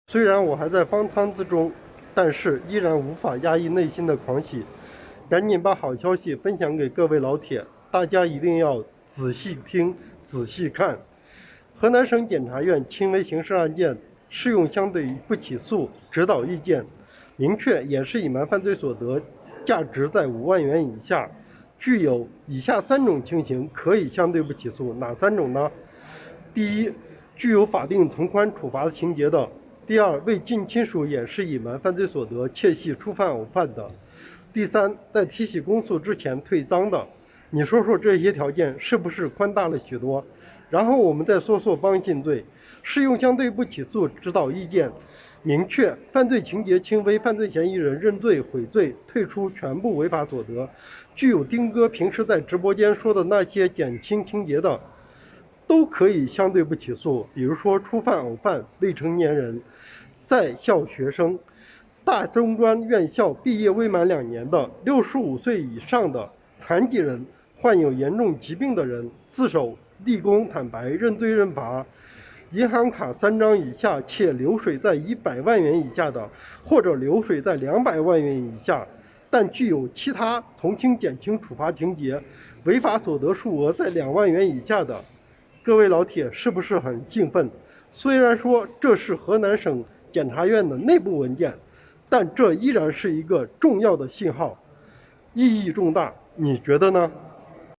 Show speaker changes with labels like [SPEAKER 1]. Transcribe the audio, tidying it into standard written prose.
[SPEAKER 1] 虽然我还在方舱之中，但是依然无法压抑内心的狂喜。赶紧把好消息分享给各位老铁，大家一定要仔细听、仔细看。河南省检察院轻微刑事案件适用相对不起诉指导意见，明确掩饰隐瞒犯罪所得价值在5万元以下，具有以下3种情形可以相对不起诉，哪3种呢？第一，具有法定从宽处罚情节的；第二，为近亲属掩饰隐瞒犯罪所得，窃系初犯偶犯的；第三，在提起公诉之前退赃的。你说说这些条件是不是宽大了许多？然后我们再说说帮信罪，适用相对不起诉指导意见，明确犯罪情节轻微，犯罪嫌疑人认罪悔罪，退出全部违法所得。具有丁哥平时在直播间说的那些减轻情节的，都可以相对不起诉，比如说初犯偶犯、未成年人、在校学生、大中专院校毕业未满2年的、65岁以上的、残疾人、患有严重疾病的人、自首、立功、坦白、认罪认罚、银行卡3张以下且流水在100万元以下的，或者流水在200万元以下，但具有其他从轻减轻处罚情节，违法所得数额在2万元以下的。各位老铁是不是很兴奋？虽然说这是河南省检察院的内部文件，但这依然是一个重要的信号，意义重大，你觉得呢？